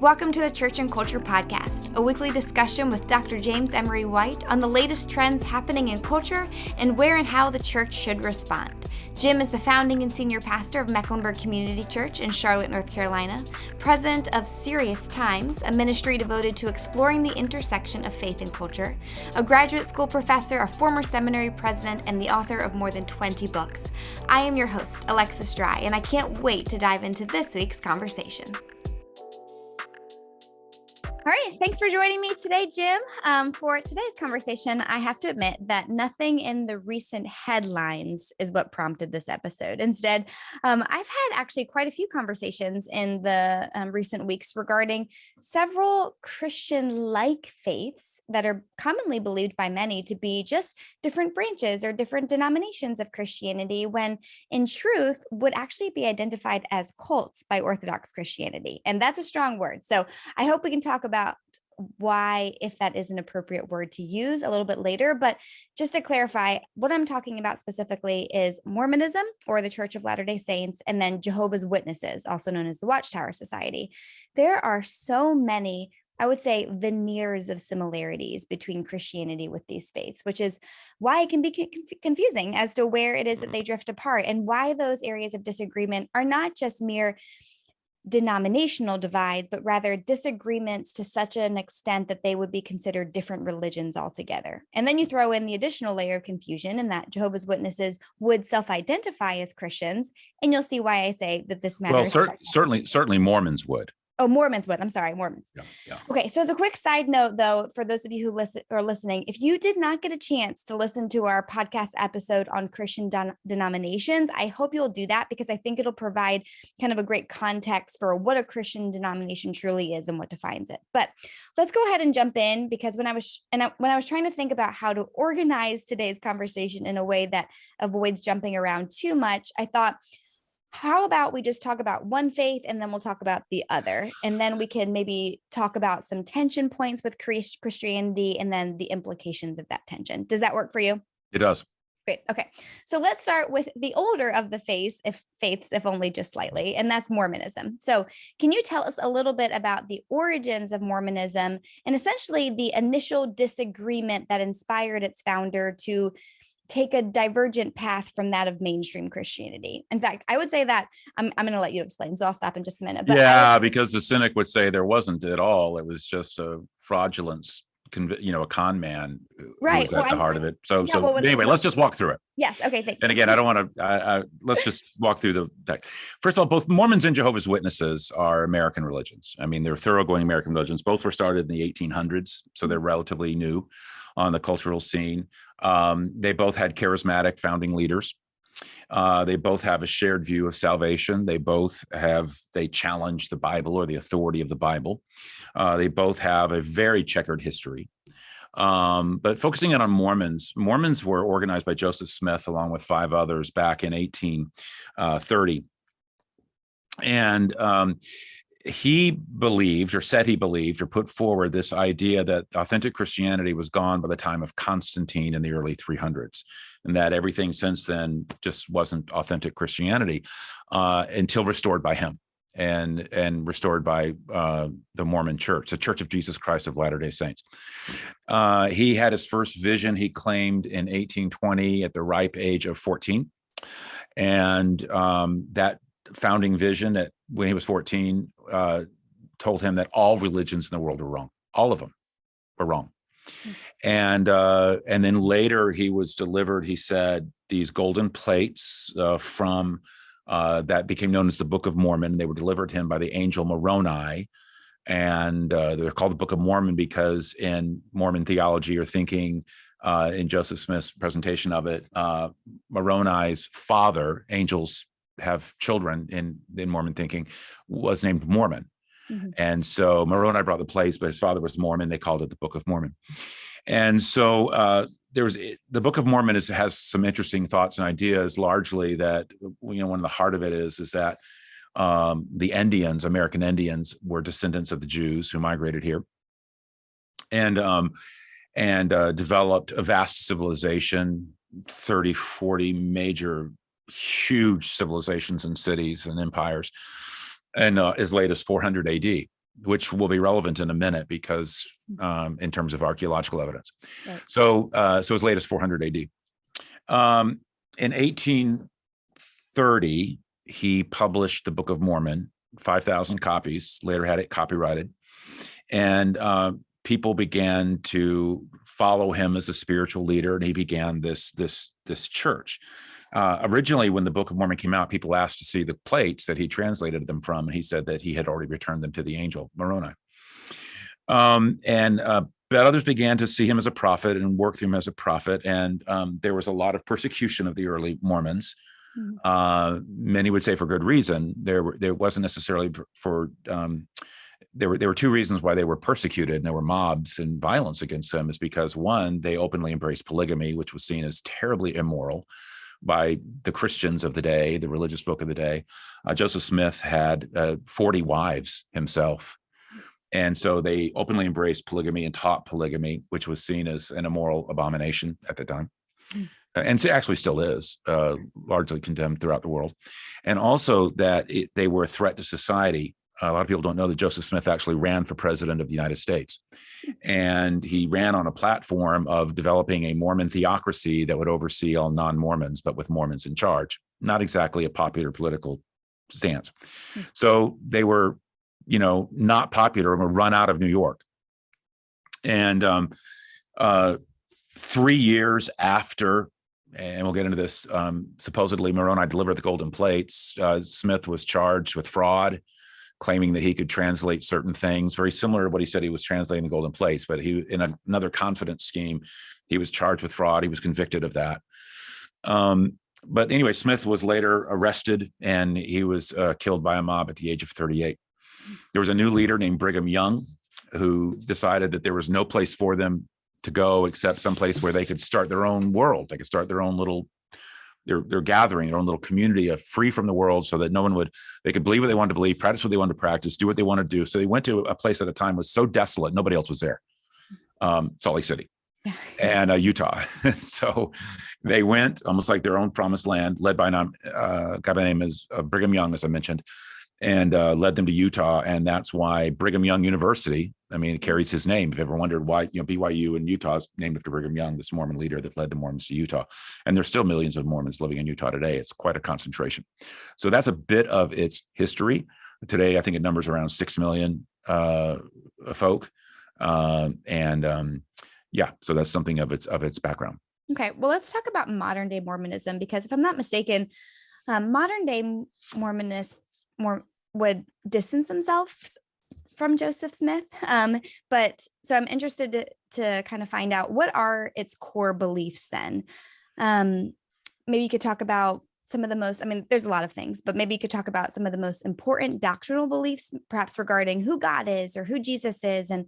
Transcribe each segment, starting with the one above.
Welcome to the Church and Culture Podcast, a weekly discussion with Dr. James Emery White on the latest trends happening in culture and where and how the church should respond. Jim is the founding and senior pastor of Mecklenburg Community Church in Charlotte, North Carolina, president of Serious Times, a ministry devoted to exploring the intersection of faith and culture, a graduate school professor, a former seminary president, and the author of more than 20 books. I am your host, Alexis Dry, and I can't wait to dive into this week's conversation. All right, thanks for joining me today, Jim. For today's conversation, I have to admit that nothing in the recent headlines is what prompted this episode. Instead, I've had actually quite a few conversations in the recent weeks regarding several Christian-like faiths that are commonly believed by many to be just different branches or different denominations of Christianity, when in truth would actually be identified as cults by Orthodox Christianity. And that's a strong word. So I hope we can talk about why, if that is an appropriate word to use, a little bit later. But just to clarify, what I'm talking about specifically is Mormonism, or the Church of Latter-day Saints, and then Jehovah's Witnesses, also known as the Watchtower Society. There are so many, I would say, veneers of similarities between Christianity with these faiths, which is why it can be confusing as to where it is that they drift apart, and why those areas of disagreement are not just mere denominational divides, but rather disagreements to such an extent that they would be considered different religions altogether. And then you throw in the additional layer of confusion in that Jehovah's Witnesses would self-identify as Christians, and you'll see why I say that this matters. Well, certainly Mormons would. Oh, Mormons would. I'm sorry, Mormons. Yeah. Okay, so as a quick side note, though, for those of you who are listening, if you did not get a chance to listen to our podcast episode on Christian denominations, I hope you'll do that, because I think it'll provide kind of a great context for what a Christian denomination truly is and what defines it. But let's go ahead and jump in, because when I was trying to think about how to organize today's conversation in a way that avoids jumping around too much, I thought, how about we just talk about one faith and then we'll talk about the other, and then we can maybe talk about some tension points with Christianity and then the implications of that tension. Does that work for you? It does. Great. Okay. So let's start with the older of the faiths, if only just slightly, and that's Mormonism. So can you tell us a little bit about the origins of Mormonism and essentially the initial disagreement that inspired its founder to take a divergent path from that of mainstream Christianity? In fact, I would say that I'm going to let you explain, so I'll stop in just a minute. But because the cynic would say there wasn't at all. It was just a fraudulent, a con man, right? Who was at the heart of it. So anyway, let's just walk through it. Yes. Okay. Thank you. And again, I don't want to. Let's just walk through the text. First of all, both Mormons and Jehovah's Witnesses are American religions. I mean, they're thoroughgoing American religions. Both were started in the 1800s, so they're relatively new on the cultural scene. They both had charismatic founding leaders. They both have a shared view of salvation. They challenge the Bible or the authority of the Bible. They both have a very checkered history. But focusing in on Mormons were organized by Joseph Smith along with 5 others back in 1830. And he believed or put forward this idea that authentic Christianity was gone by the time of Constantine in the early 300s, and that everything since then just wasn't authentic Christianity until restored by him and restored by the Mormon Church, the Church of Jesus Christ of Latter-day Saints. He had his first vision, he claimed, in 1820 at the ripe age of 14. And that founding vision when he was 14 told him that all religions in the world were wrong. All of them were wrong. And then later he was delivered, he said, these golden plates from that became known as the Book of Mormon. They were delivered to him by the angel Moroni. And they're called the Book of Mormon because in Mormon theology or thinking, in Joseph Smith's presentation of it, Moroni's father, angels have children in Mormon thinking, was named Mormon. Mm-hmm. And so Moroni brought the plates, but his father was Mormon. They called it the Book of Mormon. And so the Book of Mormon has some interesting thoughts and ideas, largely that, one of the heart of it is that the Indians, American Indians, were descendants of the Jews who migrated here and developed a vast civilization, 30, 40 major huge civilizations and cities and empires, and as late as 400 AD. which will be relevant in a minute because in terms of archaeological evidence. Right. So as late as 400 AD. In 1830, he published the Book of Mormon, 5,000 copies, later had it copyrighted. And people began to follow him as a spiritual leader, and he began this church. Originally, when the Book of Mormon came out, people asked to see the plates that he translated them from, and he said that he had already returned them to the angel Moroni. But others began to see him as a prophet and work through him as a prophet, and there was a lot of persecution of the early Mormons. Many would say for good reason. There wasn't necessarily for there were two reasons why they were persecuted, and there were mobs and violence against them. Is because one, they openly embraced polygamy, which was seen as terribly immoral by the Christians of the day, the religious folk of the day. Joseph Smith had 40 wives himself. And so they openly embraced polygamy and taught polygamy, which was seen as an immoral abomination at the time. And actually still is largely condemned throughout the world. And also that they were a threat to society. A lot of people don't know that Joseph Smith actually ran for president of the United States. And he ran on a platform of developing a Mormon theocracy that would oversee all non-Mormons, but with Mormons in charge. Not exactly a popular political stance. So they were, not popular and were run out of New York. And 3 years after, and we'll get into this, supposedly Moroni delivered the golden plates, Smith was charged with fraud, claiming that he could translate certain things, very similar to what he said he was translating the golden plates, but he, in another confidence scheme, he was charged with fraud. He was convicted of that. But anyway, Smith was later arrested, and he was killed by a mob at the age of 38. There was a new leader named Brigham Young who decided that there was no place for them to go except someplace where they could start their own world. They could start their own little, their gathering, their own little community of free from the world, so that they could believe what they wanted to believe, practice what they wanted to practice, do what they wanted to do. So they went to a place at a time was so desolate, nobody else was there. Salt Lake City and Utah. So they went almost like their own promised land, led by a guy by the name is Brigham Young, as I mentioned, and led them to Utah. And that's why Brigham Young University, it carries his name. If you ever wondered why, BYU in Utah is named after Brigham Young, this Mormon leader that led the Mormons to Utah. And there's still millions of Mormons living in Utah today. It's quite a concentration. So that's a bit of its history. Today, I think it numbers around 6 million folk. So that's something of its background. Okay, well, let's talk about modern day Mormonism, because if I'm not mistaken, modern day Mormonists would distance themselves from Joseph Smith. But so I'm interested to kind of find out, what are its core beliefs then? Maybe you could talk about some of the most, there's a lot of things, but maybe you could talk about some of the most important doctrinal beliefs, perhaps regarding who God is or who Jesus is, and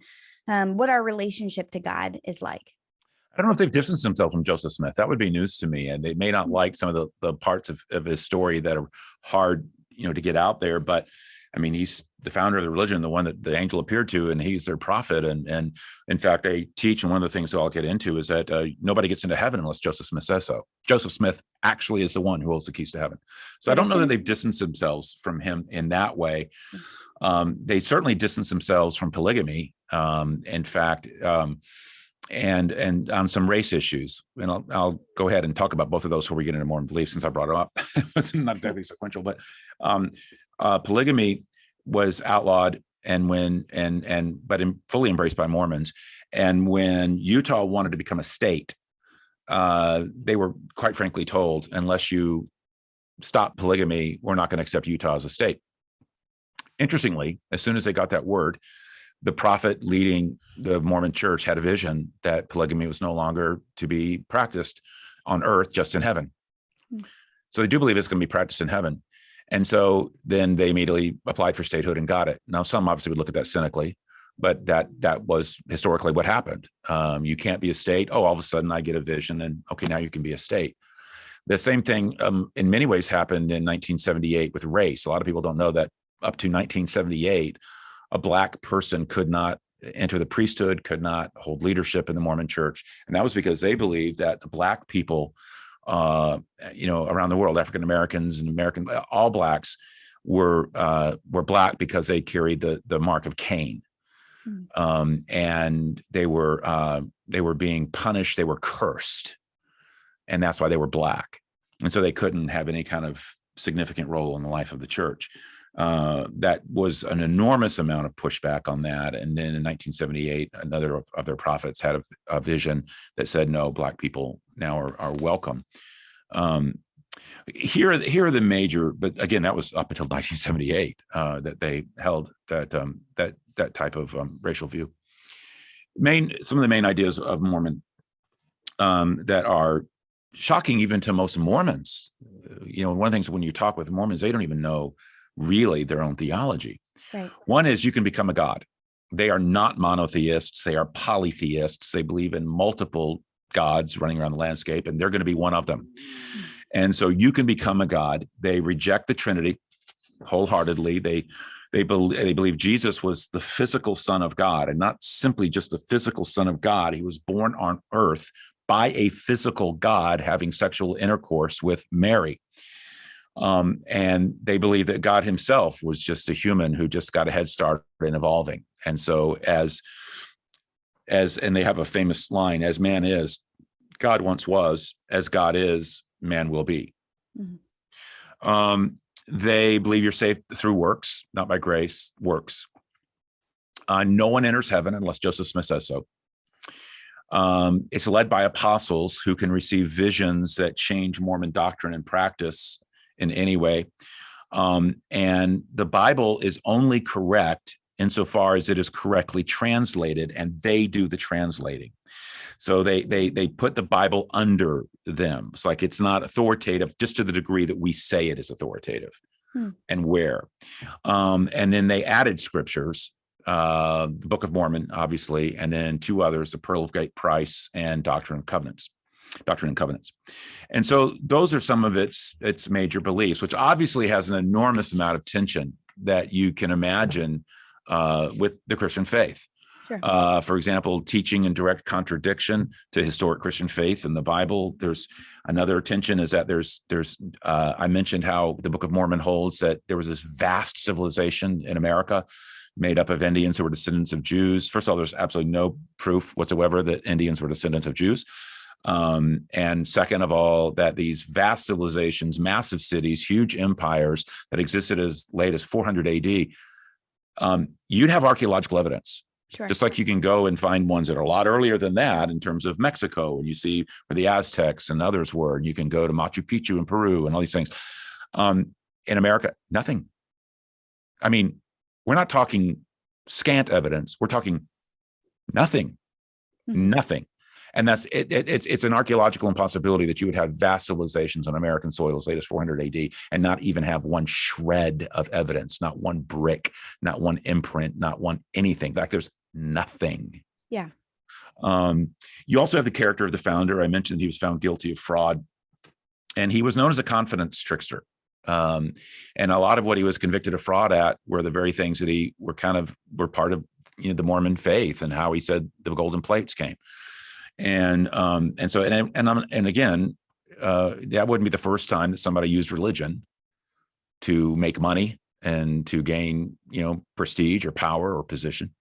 what our relationship to God is like. I don't know if they've distanced themselves from Joseph Smith. That would be news to me. And they may not like some of the parts of his story that are hard, to get out there. But he's the founder of the religion, the one that the angel appeared to, and he's their prophet. And in fact, they teach, and one of the things that I'll get into is that nobody gets into heaven unless Joseph Smith says so. Joseph Smith actually is the one who holds the keys to heaven. So I don't know that they've distanced themselves from him in that way. They certainly distance themselves from polygamy. In fact, and on some race issues. And I'll go ahead and talk about both of those before we get into Mormon beliefs, since I brought it up. It's not exactly sequential, but polygamy was outlawed but fully embraced by Mormons. And when Utah wanted to become a state, they were quite frankly told, unless you stop polygamy, we're not going to accept Utah as a state. Interestingly, as soon as they got that word, the prophet leading the Mormon church had a vision that polygamy was no longer to be practiced on earth, just in heaven. So they do believe it's going to be practiced in heaven. And so then they immediately applied for statehood and got it. Now, some obviously would look at that cynically, but that was historically what happened. You can't be a state. Oh, all of a sudden I get a vision and okay, now you can be a state. The same thing in many ways happened in 1978 with race. A lot of people don't know that up to 1978, a Black person could not enter the priesthood, could not hold leadership in the Mormon church. And that was because they believed that the Black people, around the world, African Americans and all Blacks, were black because they carried the mark of Cain. And they were being punished. They were cursed, and that's why they were black. And so they couldn't have any kind of significant role in the life of the church. That was an enormous amount of pushback on that. And then in 1978, another of their prophets had a vision that said, no, black people now are welcome. Here are the major, but again, that was up until 1978 that they held that type of racial view. Some of the main ideas of Mormon that are shocking even to most Mormons. One of the things when you talk with Mormons, they don't even know really their own theology. Right. One is you can become a god. They are not monotheists. They are polytheists. They believe in multiple gods running around the landscape, and they're going to be one of them. And so you can become a god. They reject the Trinity wholeheartedly. They believe Jesus was the physical Son of God, and not simply just the physical Son of God. He was born on earth by a physical God having sexual intercourse with Mary. And they believe that God himself was just a human who just got a head start in evolving. And so and they have a famous line, as man is, God once was, as God is, man will be. They believe you're saved through works, not by grace, works. No one enters heaven unless Joseph Smith says so. It's led by apostles who can receive visions that change Mormon doctrine and practice in any way. And the Bible is only correct insofar as it is correctly translated, and they do the translating. So they put the Bible under them. It's like it's not authoritative just to the degree that we say it is authoritative and where. And then they added scriptures, the Book of Mormon, obviously, and then two others, the Pearl of Great Price and Doctrine and Covenants. And so those are some of its major beliefs, which obviously has an enormous amount of tension that you can imagine with the Christian faith. Sure. For example, teaching in direct contradiction to historic Christian faith in the Bible. There's another tension is that there's I mentioned how the Book of Mormon holds that there was this vast civilization in America made up of Indians who were descendants of Jews. First of all, there's absolutely no proof whatsoever that Indians were descendants of Jews. And second of all, that these vast civilizations, massive cities, huge empires that existed as late as 400 AD, you'd have archaeological evidence. Sure. Just like you can go and find ones that are a lot earlier than that in terms of Mexico, and you see where the Aztecs and others were, and you can go to Machu Picchu in Peru and all these things. In America, nothing. I mean, we're not talking scant evidence. We're talking nothing, nothing. And that's it's an archaeological impossibility that you would have vast civilizations on American soil as late as 400 AD and not even have one shred of evidence, not one brick, not one imprint, not one anything. Like there's nothing. Yeah. You also have the character of the founder. I mentioned he was found guilty of fraud, and he was known as a confidence trickster. And a lot of what he was convicted of fraud at were the very things that were part of the Mormon faith and how he said the golden plates came. And so again, that wouldn't be the first time that somebody used religion to make money and to gain, prestige or power or position.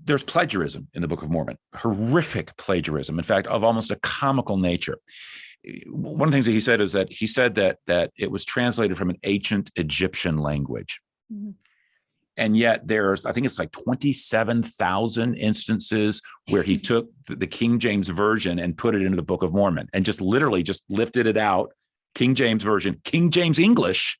There's plagiarism in the Book of Mormon, horrific plagiarism, in fact, of almost a comical nature. One of the things that he said is that he said that it was translated from an ancient Egyptian language. Mm-hmm. And yet I think it's like 27,000 instances where he took the King James Version and put it into the Book of Mormon and just literally just lifted it out, King James Version, King James English,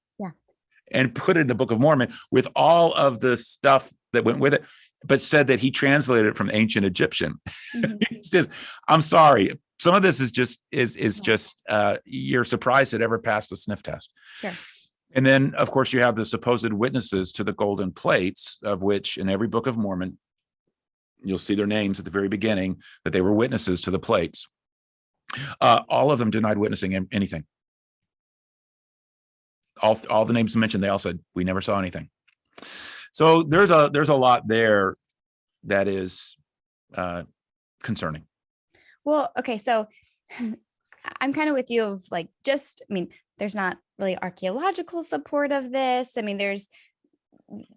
and put it in the Book of Mormon with all of the stuff that went with it, but said that he translated it from ancient Egyptian. Mm-hmm. It's just, I'm sorry. Some of this is just you're surprised it ever passed the sniff test. Sure. And then, of course, you have the supposed witnesses to the golden plates, of which in every Book of Mormon, you'll see their names at the very beginning, that they were witnesses to the plates. All of them denied witnessing anything. All the names mentioned, they all said, we never saw anything. So there's a lot there that is concerning. Well, okay, so I'm kind of with you of like, I mean, there's not really archaeological support of this. I mean, there's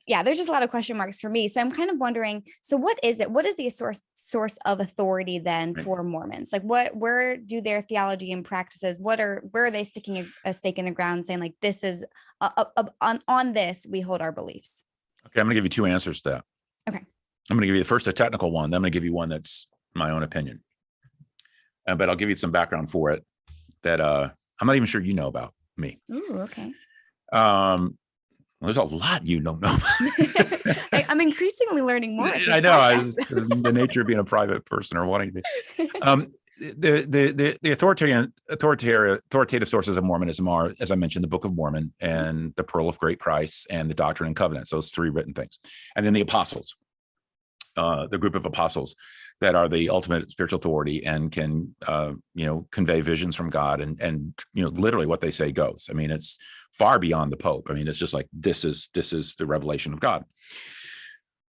just a lot of question marks for me. So I'm kind of wondering, so what is it? What is the source of authority then Right. for Mormons? Like where do their theology and practices, where are they sticking a stake in the ground saying like, this is on this, we hold our beliefs? Okay. I'm going to give you two answers to that. Okay. I'm going to give you the first, a technical one. Then I'm going to give you one that's my own opinion. But I'll give you some background for it that I'm not even sure you know about me. Ooh, okay. There's a lot you don't know. I'm increasingly learning more. I know. The nature of being a private person or wanting to be. The authoritative sources of Mormonism are, as I mentioned, the Book of Mormon and the Pearl of Great Price and the Doctrine and Covenants, those three written things. And then the apostles, the group of apostles that are the ultimate spiritual authority and can, convey visions from God and literally what they say goes. I mean, it's far beyond the Pope. I mean, it's just like, this is the revelation of God.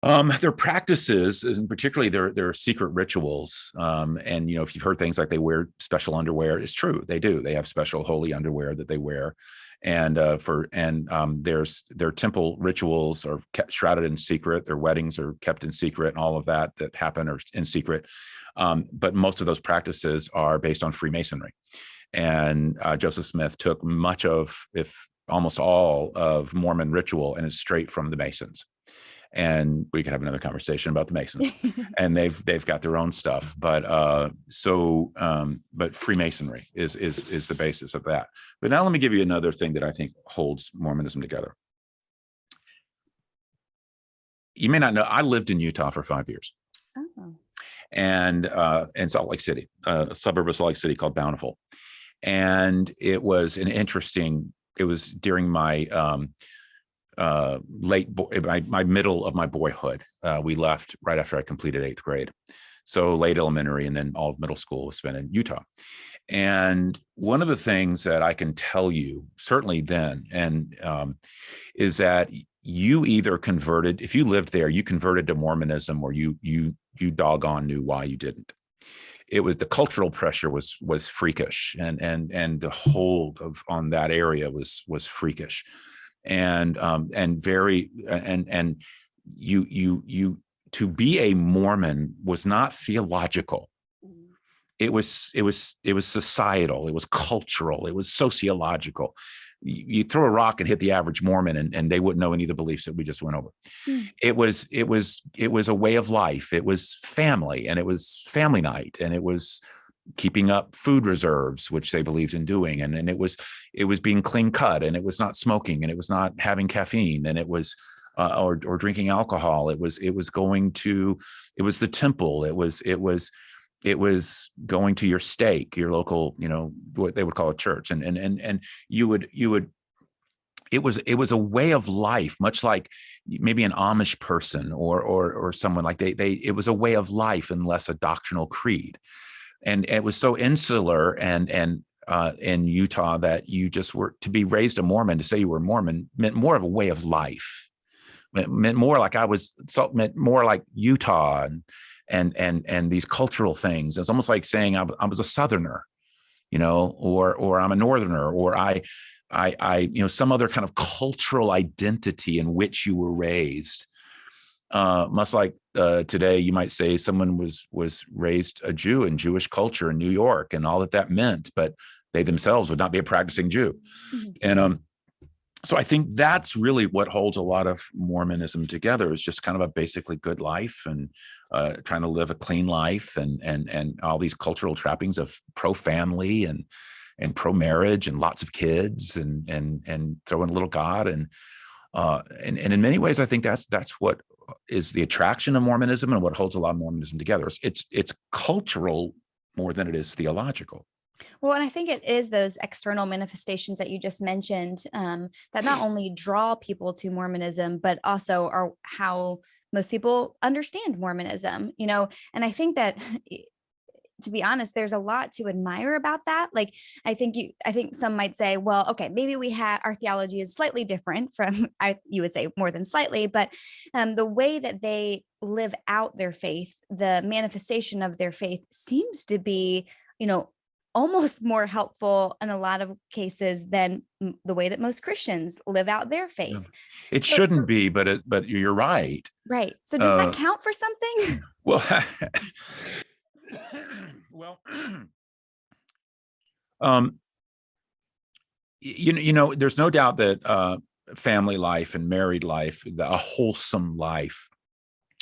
Their practices, and particularly their secret rituals, and if you've heard things like they wear special underwear, it's true. They do. They have special holy underwear that they wear, and there's their temple rituals are kept shrouded in secret. Their weddings are kept in secret, and all of that happen are in secret. But most of those practices are based on Freemasonry, and Joseph Smith took much of, if almost all of Mormon ritual, and it's straight from the Masons. And we could have another conversation about the Masons, and they've got their own stuff. But Freemasonry is the basis of that. But now let me give you another thing that I think holds Mormonism together. You may not know, I lived in Utah for 5 years. Oh. And in Salt Lake City, a suburb of Salt Lake City called Bountiful. And it was it was during my my middle of my boyhood. We left right after I completed 8th grade. So late elementary and then all of middle school was spent in Utah. And one of the things that I can tell you, certainly then, is that you either converted, if you lived there, you converted to Mormonism, or you doggone knew why you didn't. It was, the cultural pressure was freakish, and the hold on that area was freakish. And you to be a Mormon was not theological. It was societal. It was cultural. It was sociological. You throw a rock and hit the average Mormon, and they wouldn't know any of the beliefs that we just went over. It was a way of life. It was family, and it was family night, and it was keeping up food reserves, which they believed in doing. And it was being clean cut, and it was not smoking, and it was not having caffeine, and it was, or drinking alcohol. It was the temple. It was going to your stake, your local, what they would call a church. And you would, it was a way of life, much like maybe an Amish person or someone like it was a way of life and less a doctrinal creed. And it was so insular and in Utah that you just were, to be raised a Mormon, to say you were a Mormon meant more of a way of life. It meant more like meant more like Utah and these cultural things. It's almost like saying I was a Southerner, or I'm a Northerner, or I some other kind of cultural identity in which you were raised. Much like today, you might say someone was raised a Jew in Jewish culture in New York, and all that meant, but they themselves would not be a practicing Jew. Mm-hmm. And so I think that's really what holds a lot of Mormonism together, is just kind of a basically good life, and trying to live a clean life, and all these cultural trappings of pro-family and pro-marriage and lots of kids and throw in a little God. And in many ways, I think that's what is the attraction of Mormonism and what holds a lot of Mormonism together. It's cultural more than it is theological. Well, and I think it is those external manifestations that you just mentioned that not only draw people to Mormonism, but also are how most people understand Mormonism, and I think that, to be honest, there's a lot to admire about that. Like, I think some might say, well, okay, maybe our theology is slightly different from, you would say more than slightly, but the way that they live out their faith, the manifestation of their faith seems to be, almost more helpful in a lot of cases than the way that most Christians live out their faith. It So shouldn't be, but you're right. right. So does that count for something? Well, well, there's no doubt that family life and married life, a wholesome life,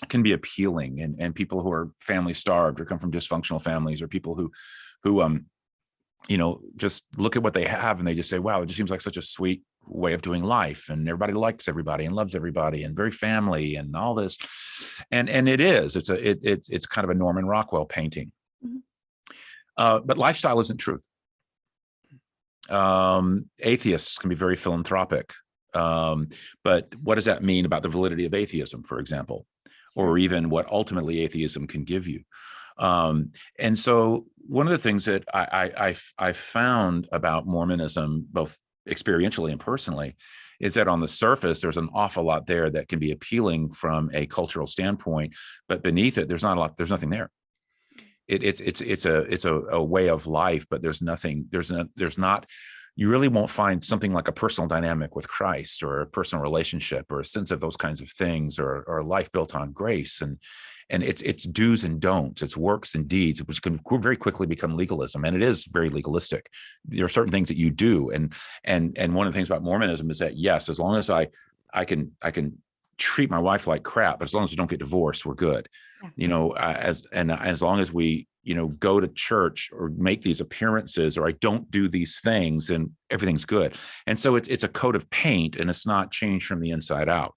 can be appealing, and people who are family starved or come from dysfunctional families, or people who just look at what they have and they just say, wow, it just seems like such a sweet way of doing life, and everybody likes everybody and loves everybody and very family and all this. And it is, it's kind of a Norman Rockwell painting. Mm-hmm. But lifestyle isn't truth. Atheists can be very philanthropic. But what does that mean about the validity of atheism, for example, or even what ultimately atheism can give you? And so one of the things that I found about Mormonism, both experientially and personally, is that on the surface, there's an awful lot there that can be appealing from a cultural standpoint, but beneath it, there's nothing there. It's a way of life, but there's nothing, you really won't find something like a personal dynamic with Christ, or a personal relationship, or a sense of those kinds of things, or a life built on grace. And it's do's and don'ts, it's works and deeds, which can very quickly become legalism. And it is very legalistic. There are certain things that you do. And one of the things about Mormonism is that, yes, as long as I can treat my wife like crap, but as long as we don't get divorced, we're good. Yeah. As long as we, go to church or make these appearances, or I don't do these things, and everything's good. And so it's a coat of paint, and it's not changed from the inside out.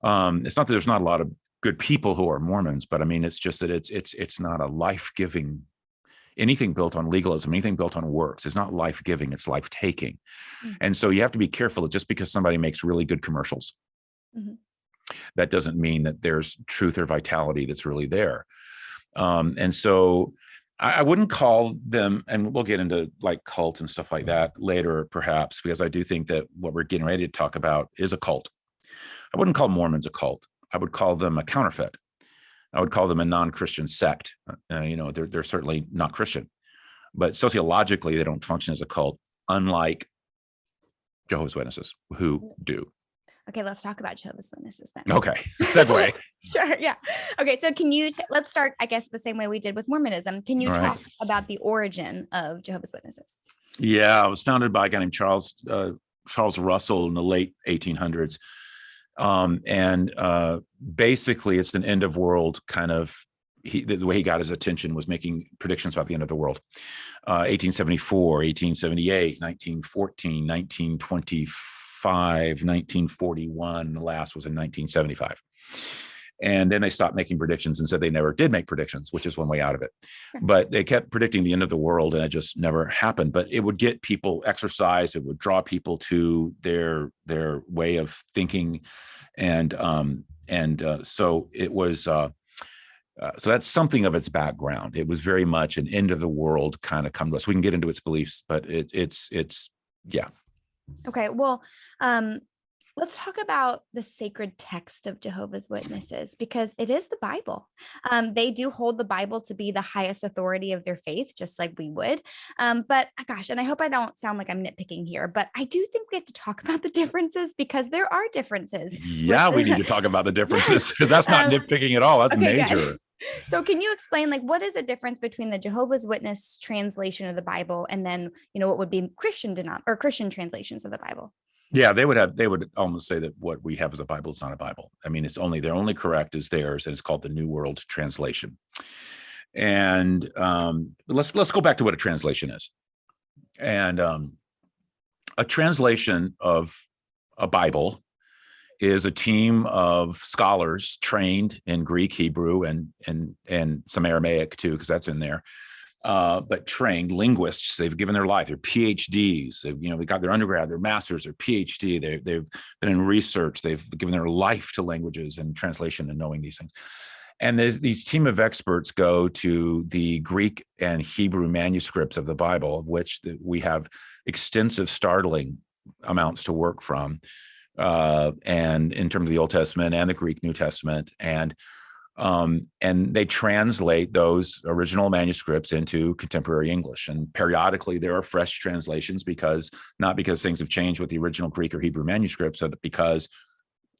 It's not that there's not a lot of good people who are Mormons, but I mean, it's just that it's not a life-giving, anything built on legalism, anything built on works, it's not life-giving, it's life-taking. Mm-hmm. And so you have to be careful that just because somebody makes really good commercials, mm-hmm. that doesn't mean that there's truth or vitality that's really there. And so I wouldn't call them, and we'll get into like cult and stuff like that later, perhaps, because I do think that what we're getting ready to talk about is a cult. I wouldn't call Mormons a cult. I would call them a counterfeit. I would call them a non-Christian sect. They're certainly not Christian, but sociologically, they don't function as a cult, unlike Jehovah's Witnesses, who do. Okay, let's talk about Jehovah's Witnesses then. Okay, segue. Sure, yeah. Okay, so can you, let's start, I guess, the same way we did with Mormonism. Can you talk about the origin of Jehovah's Witnesses? Yeah, it was founded by a guy named Charles Russell in the late 1800s. Basically, it's an end of world kind of, the way he got his attention was making predictions about the end of the world. 1874, 1878, 1914, 1925, 1941, the last was in 1975. And then they stopped making predictions and said they never did make predictions, which is one way out of it. But they kept predicting the end of the world, and it just never happened. But it would get people exercise. It would draw people to their way of thinking. And so it was, so that's something of its background. It was very much an end of the world kind of come to us. We can get into its beliefs, but it's yeah. Okay. Well, let's talk about the sacred text of Jehovah's Witnesses, because it is the Bible. They do hold the Bible to be the highest authority of their faith, just like we would. But gosh, and I hope I don't sound like I'm nitpicking here, but I do think we have to talk about the differences, because there are differences. Yeah, we need to talk about the differences, because that's not nitpicking at all. That's major. Good. So can you explain, like, what is the difference between the Jehovah's Witness translation of the Bible and then, what would be Christian translations of the Bible? Yeah, they would almost say that what we have as a Bible is not a Bible. I mean, their only correct is theirs, and it's called the New World Translation. And let's go back to what a translation is. And a translation of a Bible is a team of scholars trained in Greek, Hebrew, and some Aramaic too, because that's in there. But trained linguists. They've given their life. They're PhDs. They got their undergrad, their master's, their PhD. They've been in research. They've given their life to languages and translation and knowing these things. And these team of experts go to the Greek and Hebrew manuscripts of the Bible, of which we have extensive, startling amounts to work from. And in terms of the Old Testament and the Greek New Testament, and And they translate those original manuscripts into contemporary English. And periodically there are fresh translations, not because things have changed with the original Greek or Hebrew manuscripts, but because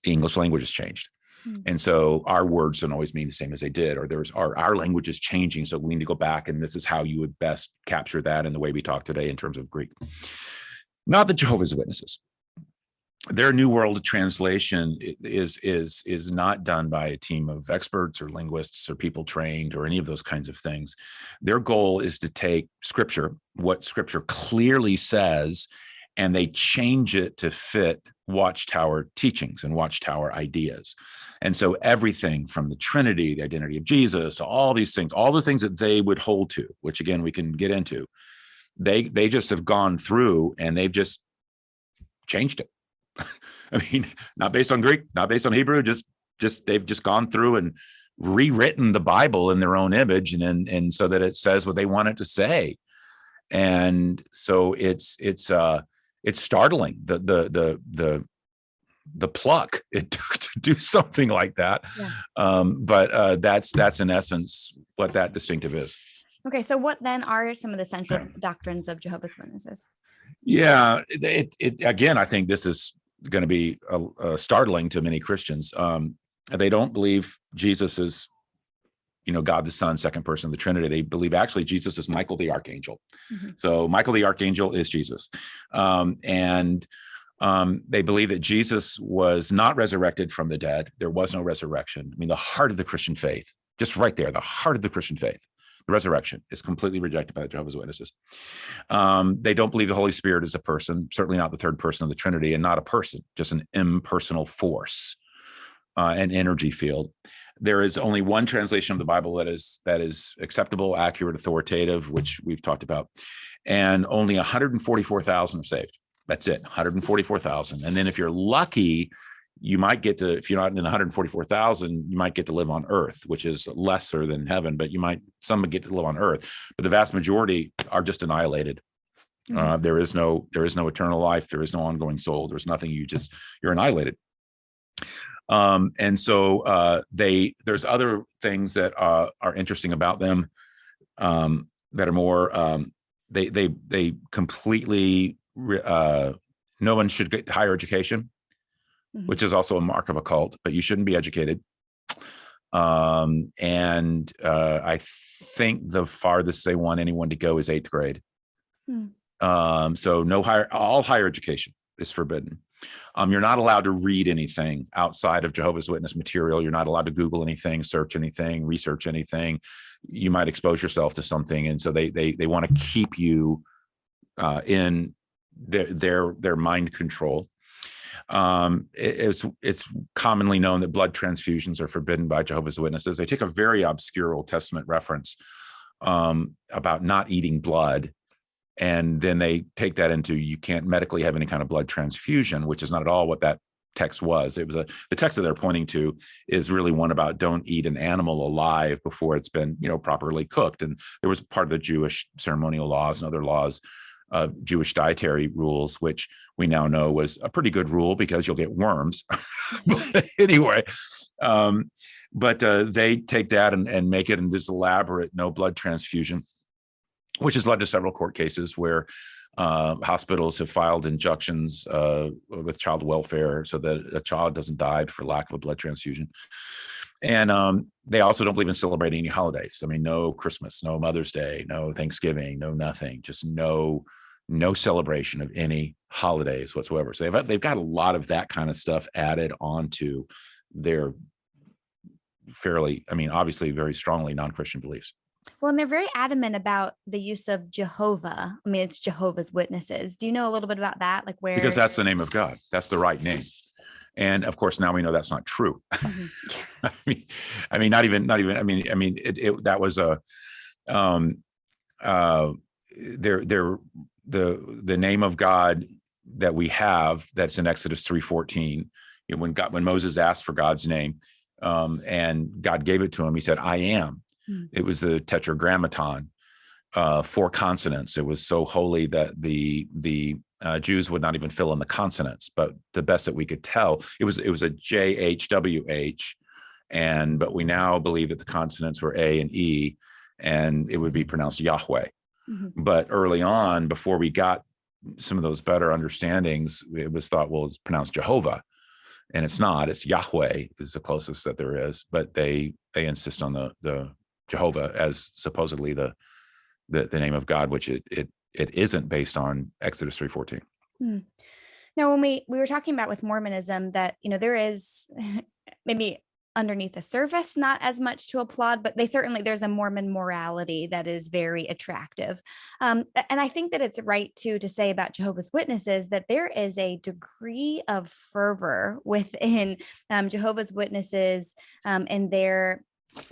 the English language has changed. And so our words don't always mean the same as they did, or our language is changing. So we need to go back, and this is how you would best capture that in the way we talk today in terms of Greek. Not the Jehovah's Witnesses. Their New World translation is not done by a team of experts or linguists or people trained or any of those kinds of things. Their goal is to take Scripture, what Scripture clearly says, and they change it to fit Watchtower teachings and Watchtower ideas. And so everything from the Trinity, the identity of Jesus, all these things, all the things that they would hold to, which again, we can get into, they just have gone through and they've just changed it. I mean, not based on Greek, not based on Hebrew, just they've just gone through and rewritten the Bible in their own image, and so that it says what they want it to say. And so it's startling the pluck it took to do something like that. Yeah. But that's in essence what that distinctive is. Okay, so what then are some of the central doctrines of Jehovah's Witnesses? Yeah, again, I think this is going to be startling to many Christians. They don't believe Jesus is, God the Son, second person of the Trinity. They believe actually Jesus is Michael the Archangel. Mm-hmm. So Michael the Archangel is Jesus. And they believe that Jesus was not resurrected from the dead. There was no resurrection. I mean, the heart of the Christian faith, just right there, the heart of the Christian faith, the resurrection is completely rejected by the Jehovah's Witnesses. They don't believe the Holy Spirit is a person, certainly not the third person of the Trinity, and not a person, just an impersonal force, an energy field. There is only one translation of the Bible that is acceptable, accurate, authoritative, which we've talked about, and only 144,000 are saved. That's it, 144,000. And then if you're lucky, you might get to, if you're not in the 144,000, you might get to live on earth, which is lesser than heaven, but some would get to live on earth, but the vast majority are just annihilated. Mm-hmm. There is no eternal life. There is no ongoing soul. There's nothing. You're annihilated. And so there's other things that are interesting about them that are more, they completely, no one should get higher education, mm-hmm. which is also a mark of a cult, but you shouldn't be educated. And I think the farthest they want anyone to go is 8th grade. Mm. So all higher education is forbidden. You're not allowed to read anything outside of Jehovah's Witness material. You're not allowed to Google anything, search anything, research anything. You might expose yourself to something. And so they want to keep you in their mind control. It's commonly known that blood transfusions are forbidden by Jehovah's Witnesses. They take a very obscure Old Testament reference about not eating blood, and then they take that into you can't medically have any kind of blood transfusion, which is not at all what that text was. It was the text that they're pointing to is really one about don't eat an animal alive before it's been properly cooked. And there was part of the Jewish ceremonial laws and other laws, Jewish dietary rules, which we now know was a pretty good rule because you'll get worms. But anyway, they take that and make it in this elaborate no blood transfusion, which has led to several court cases where hospitals have filed injunctions with child welfare so that a child doesn't die for lack of a blood transfusion. And they also don't believe in celebrating any holidays. I mean, no Christmas, no Mother's Day, no Thanksgiving, no nothing, just no celebration of any holidays whatsoever. So they've got a lot of that kind of stuff added onto their obviously very strongly non-Christian beliefs. Well, and they're very adamant about the use of Jehovah. I mean, it's Jehovah's Witnesses. Do you know a little bit about that? Like where? Because that's the name of God. That's the right name. And of course, now we know that's not true. Mm-hmm. That was the name of God that we have that's in Exodus 3:14. When Moses asked for God's name, and God gave it to him, he said, "I am." Mm. It was the Tetragrammaton, 4 consonants. It was so holy that the Jews would not even fill in the consonants, but the best that we could tell, it was a JHWH, but we now believe that the consonants were A and E, and it would be pronounced Yahweh. But early on, before we got some of those better understandings, it was thought, well, it's pronounced Jehovah, and it's not. It's Yahweh is the closest that there is, but they insist on the Jehovah as supposedly the name of God, which it isn't, based on Exodus 3:14. Now, when we were talking about with Mormonism that, there is maybe underneath the surface not as much to applaud, but there's a Mormon morality that is very attractive. And I think that it's right to say about Jehovah's Witnesses that there is a degree of fervor within Jehovah's Witnesses and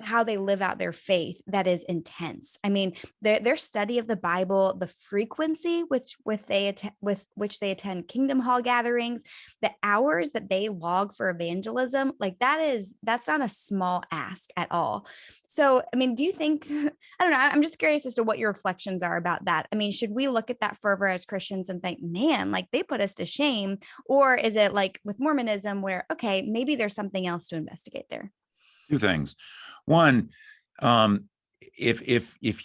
how they live out their faith that is intense. I mean, their study of the Bible, the frequency with which they attend Kingdom Hall gatherings, the hours that they log for evangelism, like that's not a small ask at all. So, I mean, do you think, I don't know, I'm just curious as to what your reflections are about that. I mean, should we look at that fervor as Christians and think, man, like they put us to shame? Or is it like with Mormonism where, okay, maybe there's something else to investigate there? Two things. One, if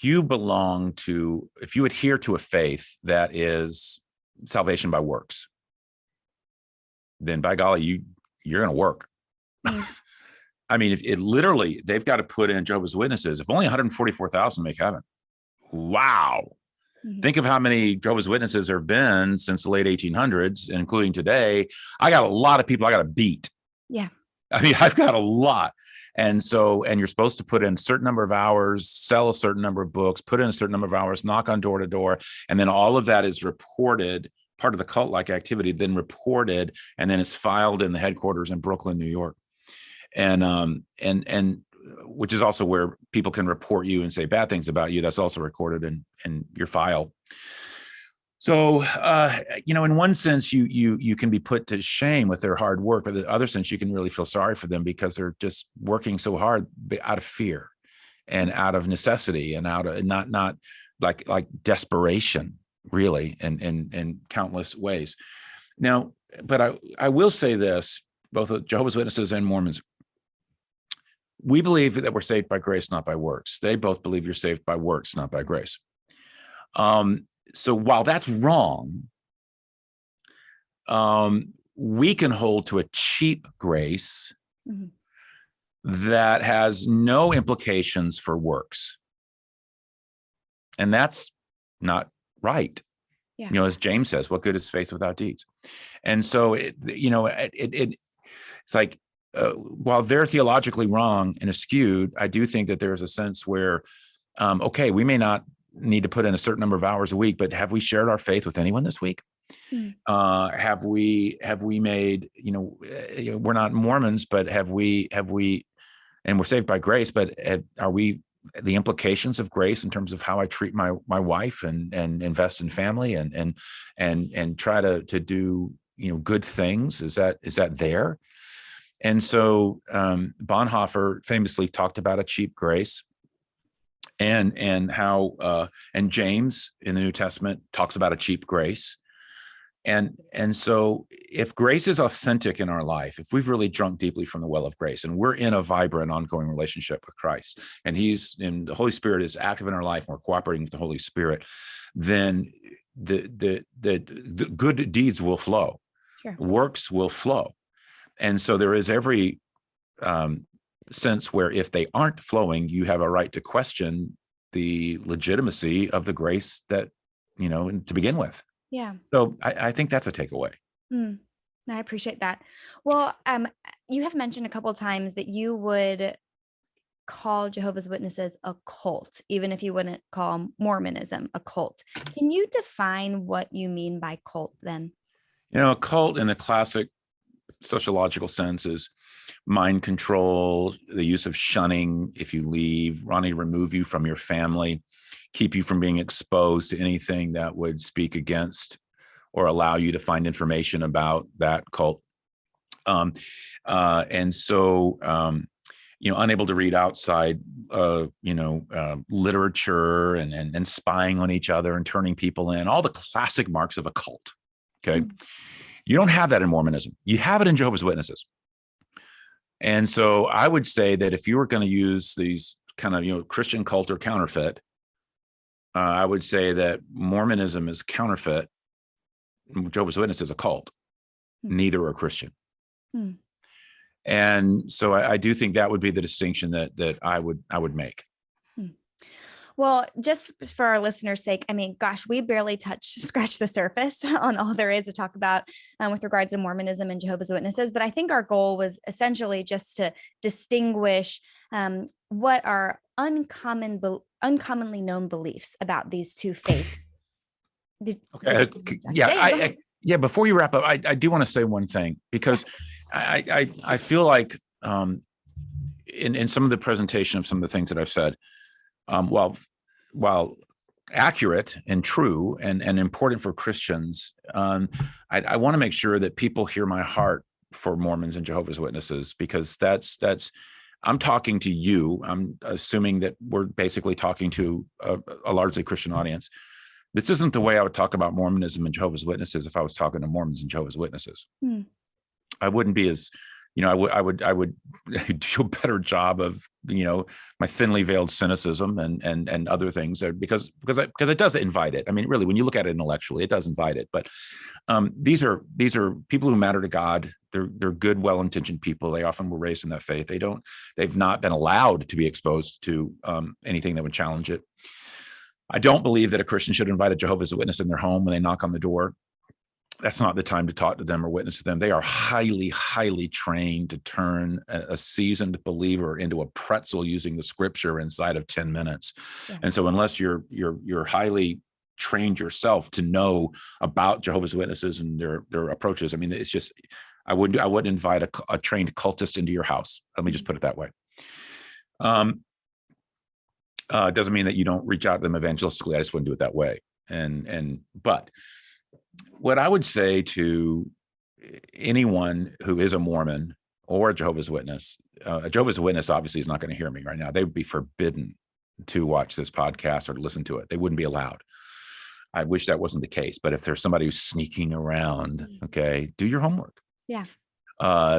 you adhere to a faith that is salvation by works, then by golly, you're going to work. I mean, if it literally, they've got to put in Jehovah's Witnesses, if only 144,000 make heaven. Wow. Think of how many Jehovah's Witnesses there have been since the late 1800s, including today. I got a lot of people I got to beat. Yeah. I mean, I've got a lot. And you're supposed to put in a certain number of hours, sell a certain number of books, put in a certain number of hours, knock on door to door. And then all of that is reported, part of the cult-like activity, then reported, and then it's filed in the headquarters in Brooklyn, New York. And which is also where people can report you and say bad things about you. That's also recorded in your file. So, in one sense, you can be put to shame with their hard work, but in the other sense, you can really feel sorry for them because they're just working so hard out of fear and out of necessity and out of not like desperation, really, in countless ways. Now, but I will say this, both Jehovah's Witnesses and Mormons, we believe that we're saved by grace, not by works. They both believe you're saved by works, not by grace. So while that's wrong, we can hold to a cheap grace that has no implications for works. And that's not right. Yeah. As James says, what good is faith without deeds? And so, it's like, while they're theologically wrong and askewed, I do think that there's a sense where, okay, we may not need to put in a certain number of hours a week, but have we shared our faith with anyone this week? Have we made, we're not Mormons, but have we, and we're saved by grace, but are we the implications of grace in terms of how I treat my wife and invest in family and try to do, good things? Is that there? And so Bonhoeffer famously talked about a cheap grace. And how and James in the New Testament talks about a cheap grace. And so if grace is authentic in our life, if we've really drunk deeply from the well of grace and we're in a vibrant, ongoing relationship with Christ, and the Holy Spirit is active in our life, and we're cooperating with the Holy Spirit, then the good deeds will flow. Sure. Works will flow. And so there is every sense where if they aren't flowing, you have a right to question the legitimacy of the grace that, to begin with. Yeah. So I think that's a takeaway. I appreciate that. Well, you have mentioned a couple of times that you would call Jehovah's Witnesses a cult, even if you wouldn't call Mormonism a cult. Can you define what you mean by cult then? A cult in the classic sociological sense is mind control, the use of shunning if you leave, wanting to remove you from your family, keep you from being exposed to anything that would speak against or allow you to find information about that cult. And so, unable to read outside, literature and spying on each other and turning people in, all the classic marks of a cult. Okay. You don't have that in Mormonism. You have it in Jehovah's Witnesses. And so I would say that if you were going to use these kind of, Christian cult or counterfeit, I would say that Mormonism is counterfeit. Jehovah's Witness is a cult. Neither are Christian. And so I do think that would be the distinction that I would make. Well, just for our listeners' sake, I mean, gosh, we barely scratch the surface on all there is to talk about with regards to Mormonism and Jehovah's Witnesses. But I think our goal was essentially just to distinguish what are uncommonly known beliefs about these two faiths. Yeah. Before you wrap up, I do want to say one thing, because I feel like in some of the presentation of some of the things that I've said, while accurate and true and important for Christians, I want to make sure that people hear my heart for Mormons and Jehovah's Witnesses, because that's I'm talking to you. I'm assuming that we're basically talking to a largely Christian audience. This isn't the way I would talk about Mormonism and Jehovah's Witnesses if I was talking to Mormons and Jehovah's Witnesses. I wouldn't be as, I would do a better job of, my thinly veiled cynicism and other things, because it does invite it. I mean, really, when you look at it intellectually, it does invite it. But these are people who matter to God. They're good, well-intentioned people. They often were raised in that faith. They've not been allowed to be exposed to anything that would challenge it. I don't believe that a Christian should invite a Jehovah's Witness in their home when they knock on the door. That's not the time to talk to them or witness to them. They are highly, highly trained to turn a seasoned believer into a pretzel using the scripture inside of 10 minutes. Yeah. And so unless you're highly trained yourself to know about Jehovah's Witnesses and their approaches, I mean, it's just, I wouldn't invite a trained cultist into your house. Let me just put it that way. Doesn't mean that you don't reach out to them evangelistically. I just wouldn't do it that way. But what I would say to anyone who is a Mormon or a Jehovah's Witness obviously is not going to hear me right now. They would be forbidden to watch this podcast or to listen to it. They wouldn't be allowed. I wish that wasn't the case. But if there's somebody who's sneaking around, okay, do your homework. Yeah.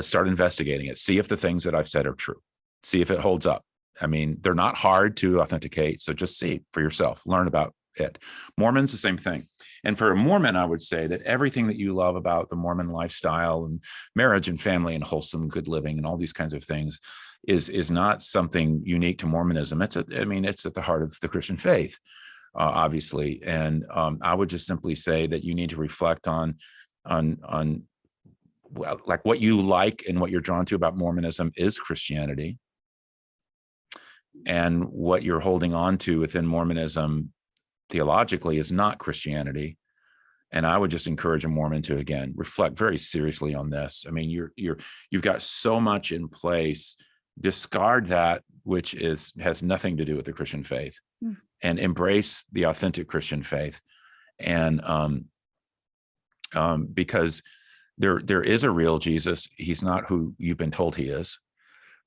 Start investigating it. See if the things that I've said are true. See if it holds up. I mean, they're not hard to authenticate. So just see for yourself, learn about it. Mormons, the same thing. And for a Mormon, I would say that everything that you love about the Mormon lifestyle and marriage and family and wholesome good living and all these kinds of things is not something unique to Mormonism. It's at the heart of the Christian faith, obviously. And I would just simply say that you need to reflect on like what you like and what you're drawn to about Mormonism is Christianity. And what you're holding on to within Mormonism theologically is not Christianity. And I would just encourage a Mormon to, again, reflect very seriously on this. I mean, you've got so much in place. Discard that which has nothing to do with the Christian faith, and embrace the authentic Christian faith. And because there is a real Jesus. He's not who you've been told he is.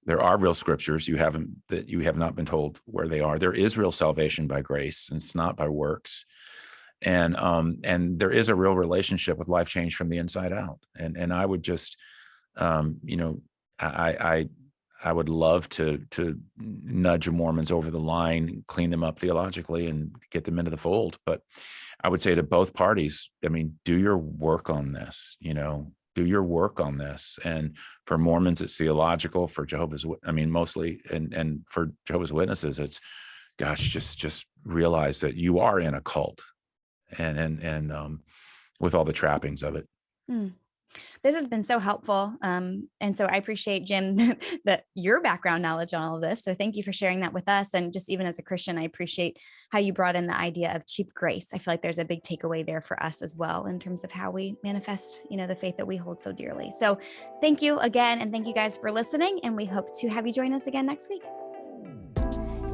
There are real scriptures you have not been told where they are. There is real salvation by grace, and it's not by works. And there is a real relationship with life change from the inside out. And I would just, I would love to nudge Mormons over the line, clean them up theologically, and get them into the fold. But I would say to both parties, I mean, do your work on this. Do your work on this. And for Mormons, it's theological. For Jehovah's, mostly, and for Jehovah's Witnesses, it's, gosh, just realize that you are in a cult, and with all the trappings of it. This has been so helpful. And so I appreciate, Jim, that your background knowledge on all of this. So thank you for sharing that with us. And just even as a Christian, I appreciate how you brought in the idea of cheap grace. I feel like there's a big takeaway there for us as well in terms of how we manifest, the faith that we hold so dearly. So thank you again. And thank you guys for listening. And we hope to have you join us again next week.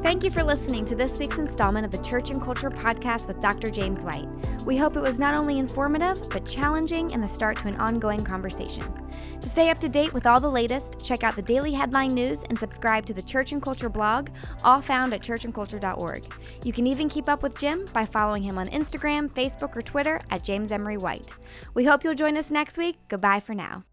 Thank you for listening to this week's installment of the Church and Culture Podcast with Dr. James White. We hope it was not only informative, but challenging in the start to an ongoing conversation. To stay up to date with all the latest, check out the daily headline news and subscribe to the Church and Culture blog, all found at churchandculture.org. You can even keep up with Jim by following him on Instagram, Facebook, or Twitter at James Emery White. We hope you'll join us next week. Goodbye for now.